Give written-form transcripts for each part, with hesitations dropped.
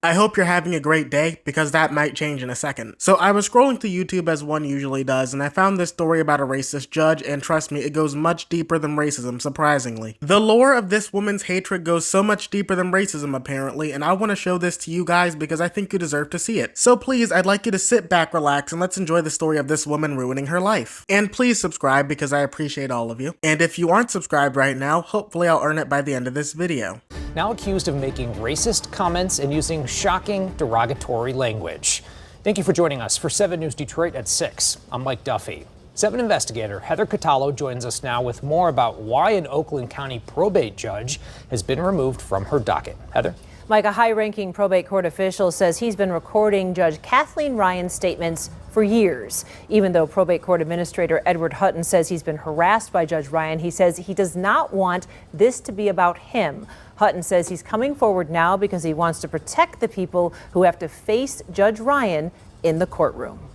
I hope you're having a great day, because that might change in a second. So I was scrolling through YouTube as one usually does, and I found this story about a racist judge, and trust me, it goes much deeper than racism, surprisingly. The lore of this woman's hatred goes so much deeper than racism, apparently, and I want to show this to you guys because I think you deserve to see it. So please, I'd like you to sit back, relax, and let's enjoy the story of this woman ruining her life. And please subscribe because I appreciate all of you. And if you aren't subscribed right now, hopefully I'll earn it by the end of this video. Now accused of making racist comments and using shocking, derogatory language. Thank you for joining us for 7 News Detroit at 6. I'm Mike Duffy. 7 investigator Heather Catallo joins us now with more about why an Oakland County probate judge has been removed from her docket. Heather? Mike, a high-ranking probate court official says he's been recording Judge Kathleen Ryan's statements for years. Even though probate court administrator Edward Hutton says he's been harassed by Judge Ryan, he says he does not want this to be about him. Hutton says he's coming forward now because he wants to protect the people who have to face Judge Ryan in the courtroom.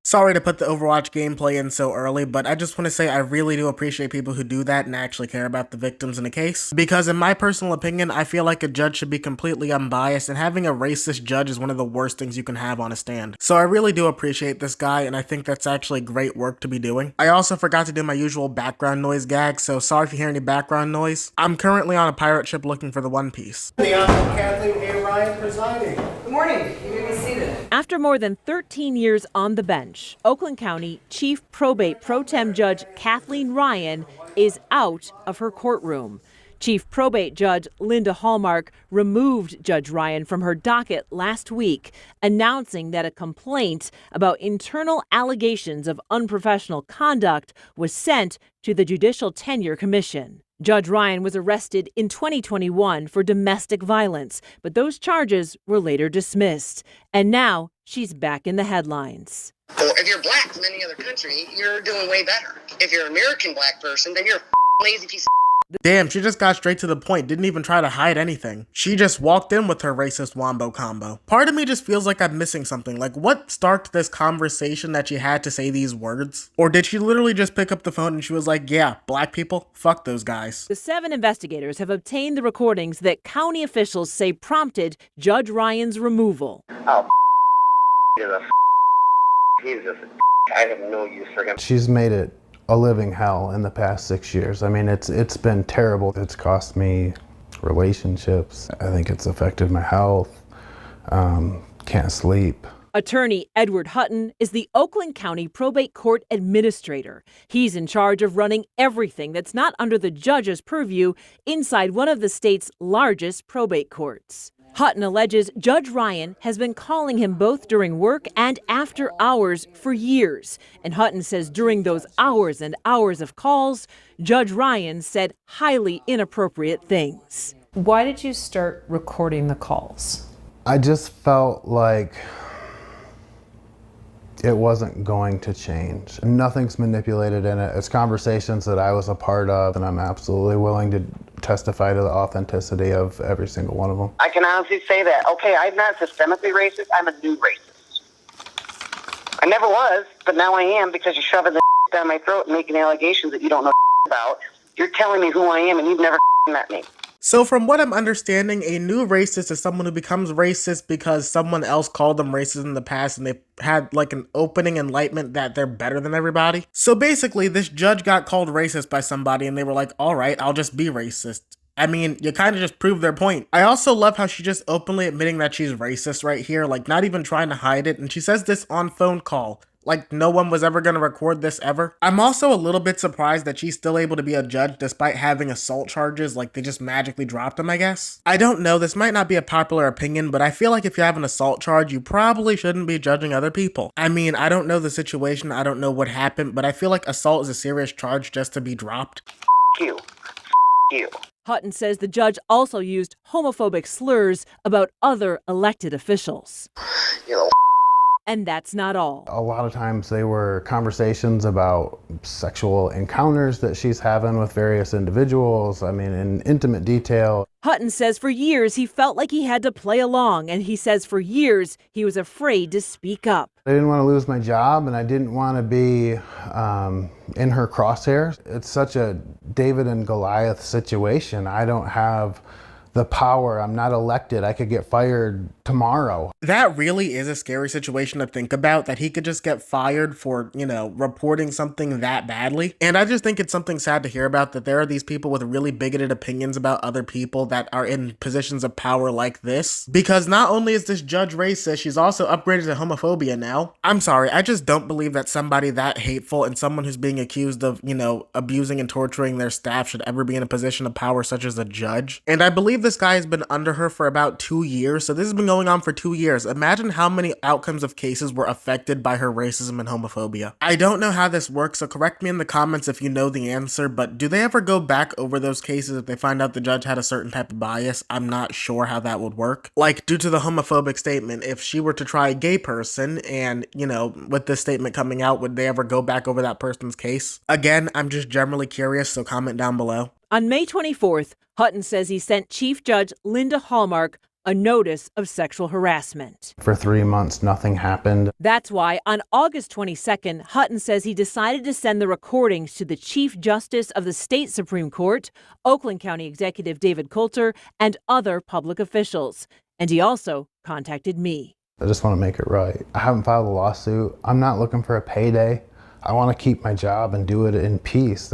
Sorry to put the Overwatch gameplay in so early, but I just want to say I really do appreciate people who do that and actually care about the victims in a case. Because in my personal opinion, I feel like a judge should be completely unbiased, and having a racist judge is one of the worst things you can have on a stand. So I really do appreciate this guy, and I think that's actually great work to be doing. I also forgot to do my usual background noise gag, so sorry if you hear any background noise. I'm currently on a pirate ship looking for the One Piece. The Honorable Kathleen A. Ryan presiding. Good morning. You may be seated. After more than 13 years on the bench, Oakland County Chief Probate Pro Tem Judge Kathleen Ryan is out of her courtroom. Chief Probate Judge Linda Hallmark removed Judge Ryan from her docket last week, announcing that a complaint about internal allegations of unprofessional conduct was sent to the Judicial Tenure Commission. Judge Ryan was arrested in 2021 for domestic violence, but those charges were later dismissed. And now she's back in the headlines. Well, if you're black from any other country, you're doing way better. If you're an American black person, then you're a lazy piece of Damn, she just got straight to the point, didn't even try to hide anything. She just walked in with her racist wombo combo. Part of me just feels like I'm missing something. Like, what sparked this conversation that she had to say these words? Or did she literally just pick up the phone and she was like, yeah, black people, fuck those guys. The 7 investigators have obtained the recordings that county officials say prompted Judge Ryan's removal. Oh, he's just I have no use for him. She's made it a living hell in the past 6 years. I mean, it's been terrible. It's cost me relationships. I think it's affected my health. Can't sleep. Attorney Edward Hutton is the Oakland County Probate Court Administrator. He's in charge of running everything that's not under the judge's purview inside one of the state's largest probate courts. Hutton alleges Judge Ryan has been calling him both during work and after hours for years. And Hutton says during those hours and hours of calls, Judge Ryan said highly inappropriate things. Why did you start recording the calls? I just felt like it wasn't going to change. Nothing's manipulated in it. It's conversations that I was a part of, and I'm absolutely willing to testify to the authenticity of every single one of them. I can honestly say that. Okay, I'm not systemically racist. I'm a new racist. I never was, but now I am because you're shoving the down my throat and making allegations that you don't know about. You're telling me who I am, and you've never met me. So from what I'm understanding, a new racist is someone who becomes racist because someone else called them racist in the past and they had like an opening enlightenment that they're better than everybody. So basically, this judge got called racist by somebody and they were like, all right, I'll just be racist. I mean, you kind of just proved their point. I also love how she's just openly admitting that she's racist right here, like not even trying to hide it. And she says this on phone call. Like no one was ever going to record this ever. I'm also a little bit surprised that she's still able to be a judge despite having assault charges, like they just magically dropped them, I guess. I don't know, this might not be a popular opinion, but I feel like if you have an assault charge, you probably shouldn't be judging other people. I mean, I don't know the situation, I don't know what happened, but I feel like assault is a serious charge just to be dropped. You. You. Hutton says the judge also used homophobic slurs about other elected officials. You know. And that's not all. A lot of times they were conversations about sexual encounters that she's having with various individuals. I mean, in intimate detail. Hutton says for years he felt like he had to play along, and he says for years he was afraid to speak up. I didn't want to lose my job, and I didn't want to be in her crosshairs. It's such a David and Goliath situation. I don't have the power. I'm not elected. I could get fired tomorrow. That really is a scary situation to think about, that he could just get fired for, reporting something that badly. And I just think it's something sad to hear about, that there are these people with really bigoted opinions about other people that are in positions of power like this. Because not only is this judge racist, she's also upgraded to homophobia now. I'm sorry, I just don't believe that somebody that hateful and someone who's being accused of, abusing and torturing their staff should ever be in a position of power such as a judge. And I believe this guy has been under her for about 2 years, so this has been going on for 2 years. Imagine how many outcomes of cases were affected by her racism and homophobia. I don't know how this works, so correct me in the comments if you know the answer, but do they ever go back over those cases if they find out the judge had a certain type of bias? I'm not sure how that would work. Like, due to the homophobic statement, if she were to try a gay person and, with this statement coming out, would they ever go back over that person's case? Again, I'm just generally curious, so comment down below. On May 24th, Hutton says he sent Chief Judge Linda Hallmark a notice of sexual harassment. For 3 months, nothing happened. That's why on August 22nd, Hutton says he decided to send the recordings to the Chief Justice of the State Supreme Court, Oakland County Executive David Coulter, and other public officials. And he also contacted me. I just want to make it right. I haven't filed a lawsuit. I'm not looking for a payday. I want to keep my job and do it in peace.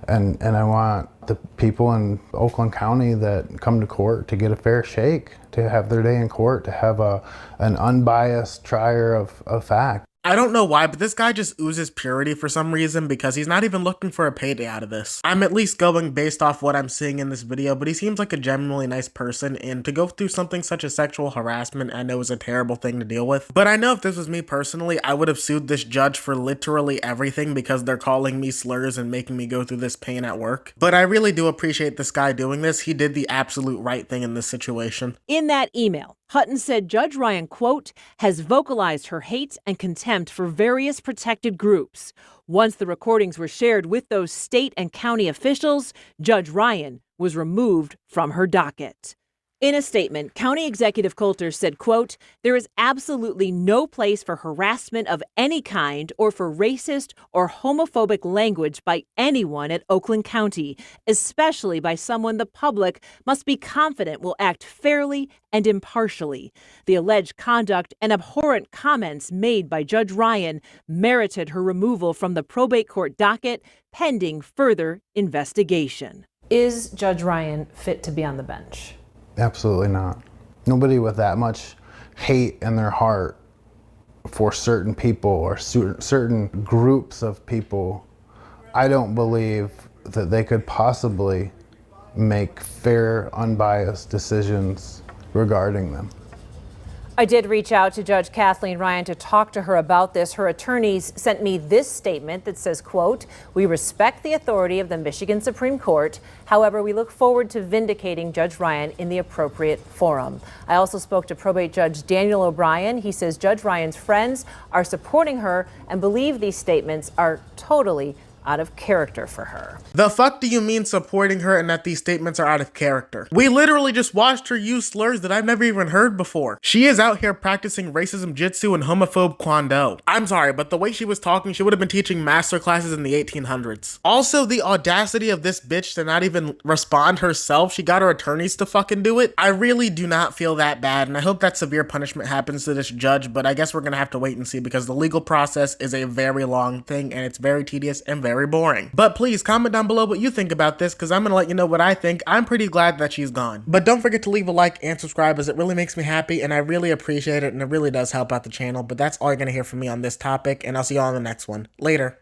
And I want the people in Oakland County that come to court to get a fair shake, to have their day in court, to have an unbiased trier of fact. I don't know why, but this guy just oozes purity for some reason, because he's not even looking for a payday out of this. I'm at least going based off what I'm seeing in this video, but he seems like a genuinely nice person, and to go through something such as sexual harassment, I know is a terrible thing to deal with. But I know if this was me personally, I would have sued this judge for literally everything, because they're calling me slurs and making me go through this pain at work. But I really do appreciate this guy doing this. He did the absolute right thing in this situation. In that email, Hutton said Judge Ryan, quote, has vocalized her hate and contempt for various protected groups. Once the recordings were shared with those state and county officials, Judge Ryan was removed from her docket. In a statement, County Executive Coulter said, quote, there is absolutely no place for harassment of any kind or for racist or homophobic language by anyone at Oakland County, especially by someone the public must be confident will act fairly and impartially. The alleged conduct and abhorrent comments made by Judge Ryan merited her removal from the probate court docket pending further investigation. Is Judge Ryan fit to be on the bench? Absolutely not. Nobody with that much hate in their heart for certain people or certain groups of people, I don't believe that they could possibly make fair, unbiased decisions regarding them. I did reach out to Judge Kathleen Ryan to talk to her about this. Her attorneys sent me this statement that says, quote, we respect the authority of the Michigan Supreme Court. However, we look forward to vindicating Judge Ryan in the appropriate forum. I also spoke to probate judge Daniel O'Brien. He says Judge Ryan's friends are supporting her and believe these statements are totally out of character for her. The fuck do you mean supporting her and that these statements are out of character? We literally just watched her use slurs that I've never even heard before. She is out here practicing racism jitsu and homophobe kwando. I'm sorry, but the way she was talking, she would have been teaching master classes in the 1800s. Also, the audacity of this bitch to not even respond herself. She got her attorneys to fucking do it. I really do not feel that bad, and I hope that severe punishment happens to this judge, but I guess we're gonna have to wait and see, because the legal process is a very long thing and it's very tedious and very boring. But please comment down below what you think about this, because I'm gonna let you know what I think. I'm pretty glad that she's gone. But don't forget to leave a like and subscribe, as it really makes me happy and I really appreciate it, and it really does help out the channel. But that's all you're gonna hear from me on this topic, and I'll see you all on the next one. Later.